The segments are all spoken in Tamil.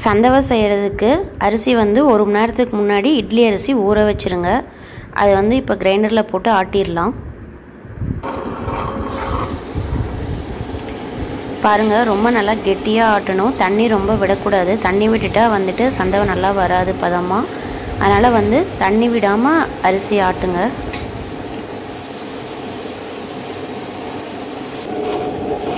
சந்தவை செய்கிறதுக்கு அரிசி வந்து 1 மணி நேரத்துக்கு முன்னாடி இட்லி அரிசி ஊற வச்சுருங்க. அதை வந்து இப்போ கிரைண்டரில் போட்டு ஆட்டிடலாம். பாருங்கள், ரொம்ப நல்லா கெட்டியாக ஆட்டணும். தண்ணி ரொம்ப விடக்கூடாது. தண்ணி விட்டுட்டால் வந்துட்டு சந்தவை நல்லா வராது பதமாக. அதனால் வந்து தண்ணி விடாமல் அரிசி ஆட்டுங்க.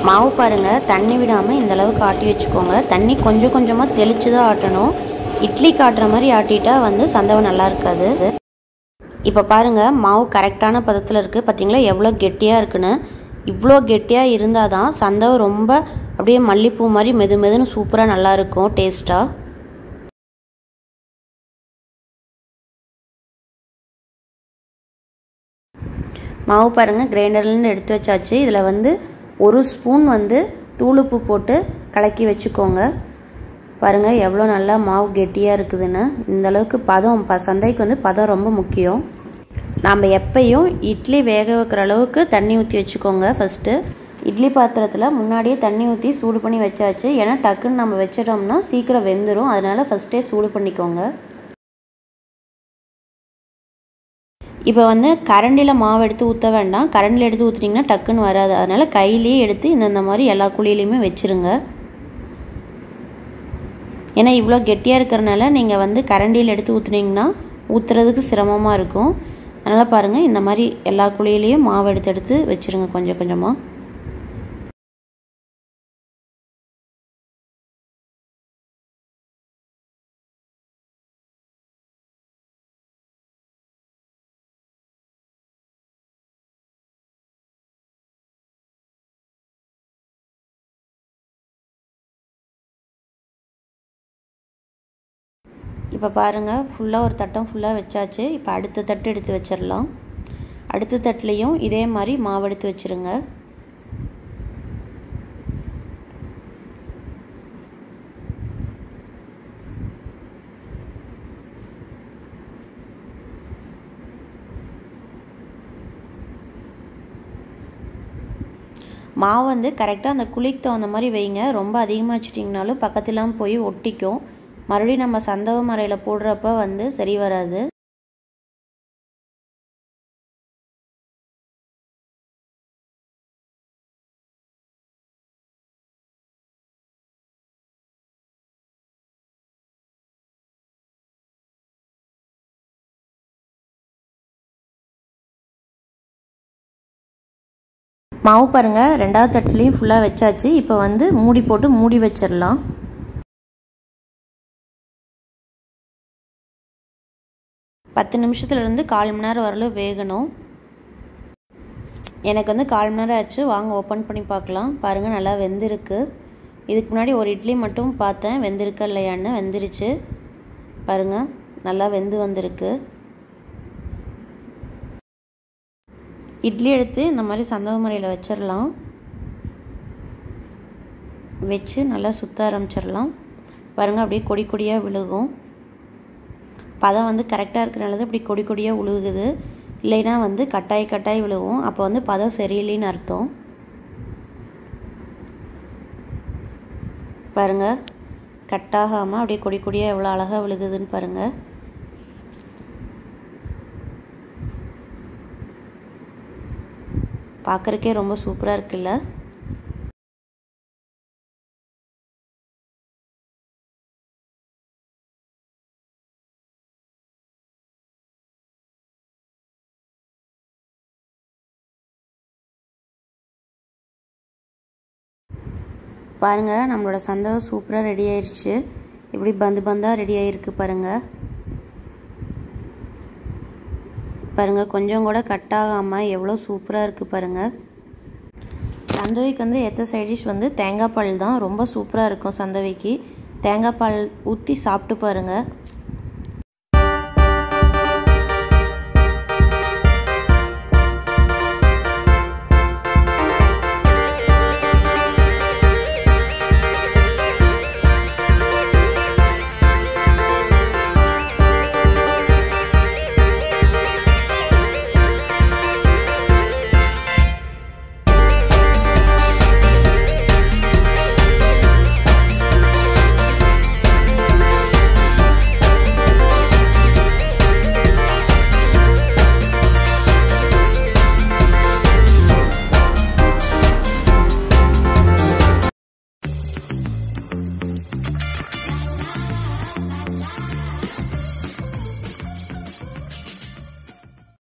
மாவு பாருங்கள், தண்ணி விடாமல் இந்தளவுக்கு ஆட்டி வச்சுக்கோங்க. தண்ணி கொஞ்சம் கொஞ்சமாக தெளித்து தான் ஆட்டணும். இட்லி காட்டுற மாதிரி ஆட்டிட்டா வந்து சந்தவை நல்லா இருக்காது. இப்போ பாருங்கள், மாவு கரெக்டான பதத்தில் இருக்குது. பார்த்திங்களா எவ்வளோ கெட்டியாக இருக்குன்னு. இவ்வளோ கெட்டியாக இருந்தால் தான் சந்தவை ரொம்ப அப்படியே மல்லிப்பூ மாதிரி மெது மெதுன்னு சூப்பராக நல்லாயிருக்கும் டேஸ்ட்டாக. மாவு பாருங்கள், கிரைண்டர்லேருந்து எடுத்து வச்சாச்சு. இதில் வந்து 1 ஸ்பூன் வந்து தூளுப்பு போட்டு கலக்கி வச்சுக்கோங்க. பாருங்கள் எவ்வளோ நல்லா மாவு கெட்டியாக இருக்குதுன்னு. இந்தளவுக்கு பதம் சந்தைக்கு வந்து பதம் ரொம்ப முக்கியம். நாம் எப்பையும் இட்லி வேக வைக்கிற அளவுக்கு தண்ணி ஊற்றி வச்சுக்கோங்க. ஃபஸ்ட்டு இட்லி பாத்திரத்தில் முன்னாடியே தண்ணி ஊற்றி சூடு பண்ணி வச்சாச்சு. ஏன்னா டக்குன்னு நம்ம வச்சிட்டோம்னா சீக்கிரம் வெந்துடும். அதனால் ஃபஸ்ட்டே சூடு பண்ணிக்கோங்க. இப்போ வந்து கரண்டியில் மாவு எடுத்து ஊற்ற வேண்டாம். கரண்டியில் எடுத்து ஊற்றிட்டிங்கன்னா டக்குன்னு வராது. அதனால் கையிலேயே எடுத்து இந்த மாதிரி எல்லா குழியிலையுமே வச்சுருங்க. ஏன்னா இவ்வளோ கெட்டியாக இருக்கிறனால நீங்கள் வந்து கரண்டியில் எடுத்து ஊற்றுனீங்கன்னா ஊற்றுறதுக்கு சிரமமாக இருக்கும். அதனால் பாருங்கள், இந்த மாதிரி எல்லா குழியிலையும் மாவு எடுத்து வச்சுருங்க கொஞ்சம் கொஞ்சமாக. இப்போ பாருங்கள், ஃபுல்லாக ஒரு தட்டம் ஃபுல்லாக வச்சாச்சு. இப்போ அடுத்த தட்டு எடுத்து வச்சிடலாம். அடுத்த தட்டுலேயும் இதே மாதிரி மாவு எடுத்து வச்சுருங்க. மாவு வந்து கரெக்டாக அந்த குழிக்கு தகுந்த மாதிரி வைங்க. ரொம்ப அதிகமாக வச்சுட்டிங்கனாலும் பக்கத்துலாம் போய் ஒட்டிக்கும். மறுபடியும் நம்ம சந்தவை மறையில் போடுறப்ப வந்து சரி வராது. மாவு பாருங்கள், 2வது தட்டுலேயும் ஃபுல்லாக வச்சாச்சு. இப்போ வந்து மூடி போட்டு மூடி வச்சிடலாம். பத்து நிமிஷத்துலேருந்து 1/4 மணி நேரம் வரலும் வேகணும். எனக்கு வந்து 1/4 மணி நேரம் ஆச்சு. வாங்க ஓப்பன் பண்ணி பார்க்கலாம். பாருங்கள், நல்லா வெந்திருக்கு. இதுக்கு முன்னாடி ஒரு இட்லி மட்டும் பார்த்தேன் வெந்திருக்கா இல்லையான்னு. வெந்துருச்சு பாருங்கள், நல்லா வெந்து வந்திருக்கு. இட்லி எடுத்து இந்த மாதிரி சந்தவை முறையில் வச்சிடலாம். வச்சு நல்லா சுற்ற ஆரம்பிச்சிடலாம். பாருங்கள், அப்படியே கொடி கொடியாக விழுகும். பதம் வந்து கரெக்டாக இருக்கிறனால இப்படி கொடி கொடியாக விழுகுது. இல்லைன்னா வந்து கட்டாய் விழுகும். அப்போ வந்து பதம் சரியில்லைன்னு அர்த்தம். பாருங்கள், கட்டாகாமல் அப்படியே கொடி கொடியாக எவ்வளோ அழகாக விழுகுதுன்னு பாருங்கள். பார்க்குறக்கே ரொம்ப சூப்பராக இருக்குல்ல. பாருங்கள், நம்மளோட சந்தவை சூப்பராக ரெடி ஆயிடுச்சு. இப்படி பந்தாக ரெடி ஆகிருக்கு பாருங்கள். பாருங்கள், கொஞ்சம் கூட கட்டாகாமல் எவ்வளோ சூப்பராக இருக்குது பாருங்கள். சந்தவைக்கு வந்து ஏற்ற சைடிஷ் வந்து தேங்காய் பால் தான். ரொம்ப சூப்பராக இருக்கும் சந்தவைக்கு. தேங்காய் பால் ஊற்றி சாப்பிட்டு பாருங்கள்.